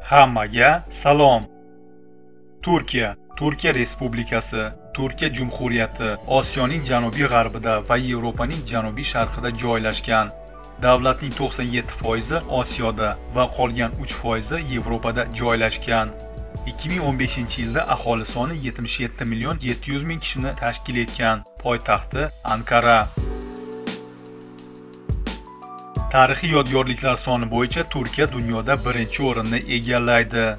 Hammaga salom. Turkiya Respublikasi, Turkiya Cumhuriyati Osiyoning janubiy g'arbida va Yevropaning janubiy sharqida joylashgan. Davlatning 97% Osiyoda va qolgan 3% Yevropada joylashgan. 2015-yilda aholi soni 77.700.000 kishini tashkil etgan. Poytaxti Ankara. Tarixiy yodgorliklar soni bo'yicha Turkiya dunyoda birinchi o'rinni egallaydi.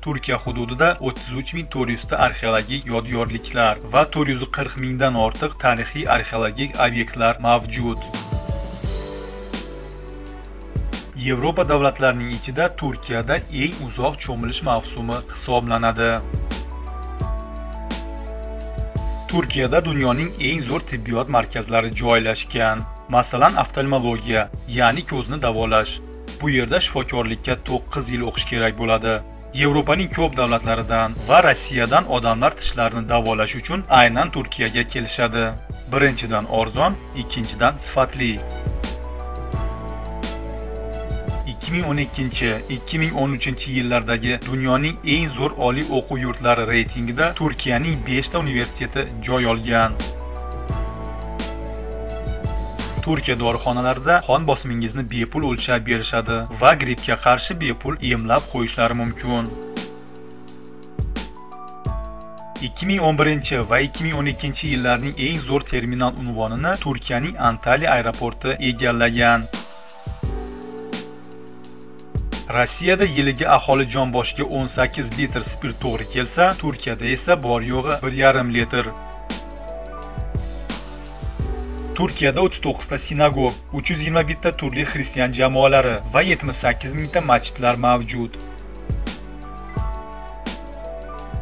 Turkiya hududida 33.400 ta arxeologik yodgorliklar va 440 mingdan ortiq tarixiy arxeologik obyektlar mavjud. Yevropa davlatlarining ichida Turkiyada eng uzoq cho'milish mavsumi hisoblanadi. Turkiyada dunyoning eng zo'r tibbiyot markazlari joylashgan. Masalan, oftalmologiya, ya'ni ko'zni davolash. Bu yerda shifokorlikka 9 yil o'qish kerak bo'ladi. Yevropaning ko'p davlatlaridan va Rossiyadan odamlar tishlarini davolash uchun aynan Turkiyaga kelishadi. Birinchidan arzon, ikkinchidan sifatli. 2012-2013 yillardagi dunyoning eng zo'r oliy o'quv yurtlari reytingida Turkiyaning 5 ta universiteti joy olgan. Turkiya dorixonalarida qon bosimingizni bepul o'lchab berishadi va grippga qarshi bepul emlab qo'yishlari mumkin. 2011 va 2012 yillarning eng zo'r terminal unvonini Turkiyaning Antalya aeroporti egallagan. Rossiyada yiliga aholi jon boshiga 18 litr spirt to'g'ri kelsa, Turkiyada esa bor yo'g'i 1,5 litr. Turkiyada 39 ta sinagog, 321 ta turli xristian jamoalari va 78 mingta masjidlar mavjud.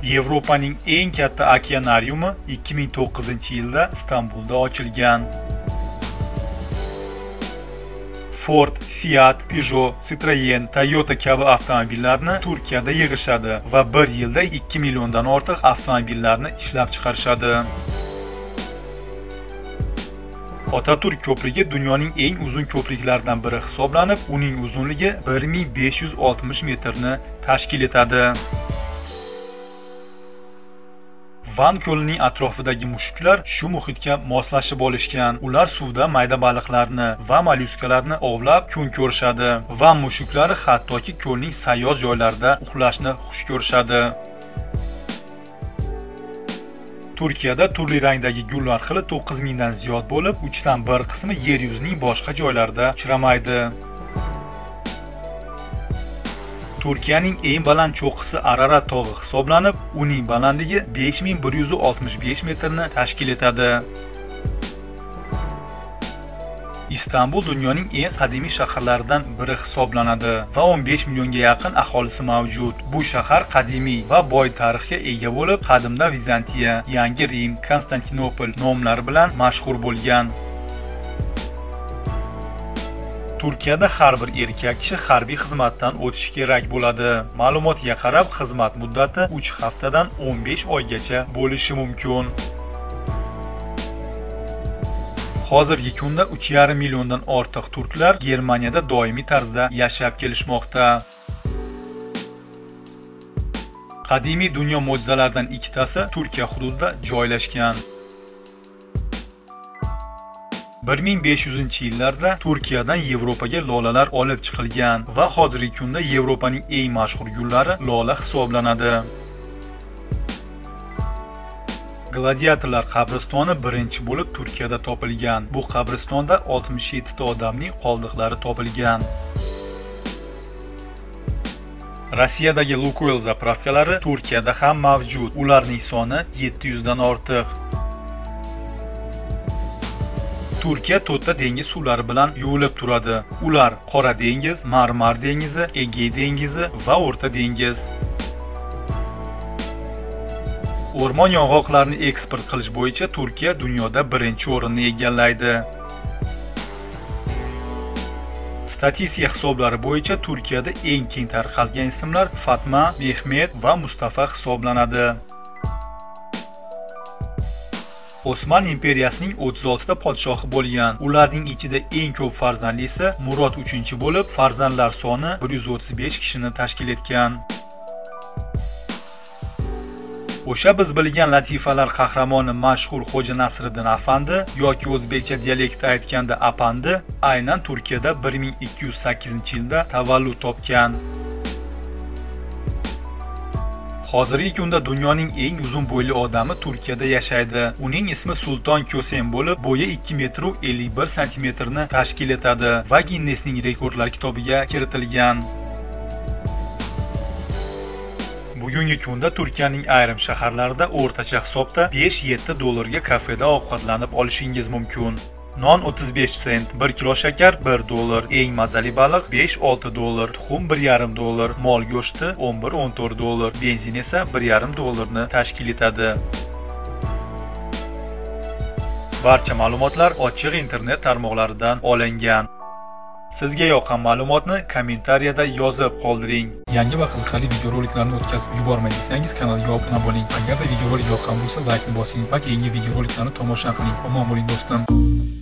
Yevropaning eng katta okeanariumi 2009-yilda Istanbulda ochilgan. Ford, Fiat, Peugeot, Citroen, Toyota kabi avtomobillarni Turkiyada yig'ishadi va bir yilda 2 milliondan ortiq avtomobillarni ishlab chiqarishadi. Otaturk ko'prigi dunyoning eng uzun ko'priklaridan biri hisoblanib, uning uzunligi 1560 metrni tashkil etadi. Van ko'lining atrofidagi mushuklar shu muhitga moslashib olishgan. Ular suvda mayda baliqlarni va mollyuskalarni ovlab kun ko'rishadi va mushuklari hattoki ko'lning sayyoz joylarida uxlashni xush ko'rishadi. Turkiyada turli rangdagi gullar xili 9000 dan ziyod bo'lib, 3 dan 1 qismi yer yuzining boshqa joylarida uchramaydi. Turkiyaning eng baland cho'qqisi Ararat tog'i hisoblanib, uning balandligi 5165 metrni tashkil etadi. Istanbul dunyoning eng qadimiy shaharlaridan biri hisoblanadi va 15 millionga yaqin aholisi mavjud. Bu shahar qadimiy va boy tarixga ega bo'lib, qadimda Vizantiya, Yangi Rim, Konstantinopol nomlari bilan mashhur bo'lgan. Turkiyada har bir erkak kishi harbiy xizmatdan o'tishi kerak bo'ladi. Ma'lumotga qarab, xizmat muddati 3 haftadan 15 oygacha bo'lishi mumkin. Hozirgi kunda 3,5 milliondan ortiq turklar Germaniyada doimiy tarzda yashab kelishmoqda. Qadimiy dunyo mo'jizalaridan ikkitasi Turkiya hududida joylashgan. 1500-yillarda Turkiyadan Yevropaga lolalar olib chiqilgan va hozirgi kunda Yevropaning eng mashhur gullari lola hisoblanadi. Gladiatorlar qabristoni birinchi bo'lib Turkiyada topilgan. Bu qabristonda 67 ta odamning qoldiqlari topilgan. Rossiyadagi Lukoil zapravkalari Turkiyada ham mavjud. Ularning soni 700 dan ortiq. Turkiya 4 ta dengiz suvlari bilan yuvilib turadi. Ular Qora dengiz, Marmar dengizi, Egey dengizi va O'rta dengiz. O'rmon yong'oqlarini eksport qilish bo'yicha Turkiya dunyoda birinchi o'rinni egallaydi. Statistika hisoblari bo'yicha Turkiyada eng keng tarqalgan ismlar Fatma, Mehmet va Mustafa hisoblanadi. Osman imperiyasining 36 ta podshohi bo'lgan. Ularning ichida eng ko'p farzandlisi Murod 3-chi bo'lib, farzandlar soni 135 kishini tashkil etgan. O'sha biz bilgan latifalar qahramoni mashhur Xo'ja Nasriddin afandi yoki o'zbekcha dialektda aytganda apandi aynan Turkiyada 1208-yilda tavallud topgan. Hozirgi kunda dunyoning eng uzun bo'yli odami Turkiyada yashaydi. Uning ismi Sulton Kösen bo'lib, bo'yi 2 metr 51 santimetrni tashkil etadi va Ginnesning rekordlar kitobiga kiritilgan. Bugungi kunda Turkiyaning ayrim shaharlarida o'rtacha hisobda 5-7 dollarga kafeda ovqatlanib olishingiz mumkin. Non 35 sent, 1 kilo shakar 1 dollar, eng mazali baliq 5-6 dollar, tuxum 1,5 dollar, mol go'shti 11-14 dollar, benzin esa 1,5 dollarni tashkil etadi. Barcha ma'lumotlar ochiq internet tarmoqlaridan olingan. Sizga yoqqan ma'lumotni kommentariyada yozib qoldiring. Yangi va qiziqarli videoroliklarni o'tkazib yubormay desangiz kanalga obuna bo'ling. Agarda videorolik yoqqan bo'lsa, like ni bosing va keyingi videoroliklarni tomosha qiling. Omon bo'ling do'stim.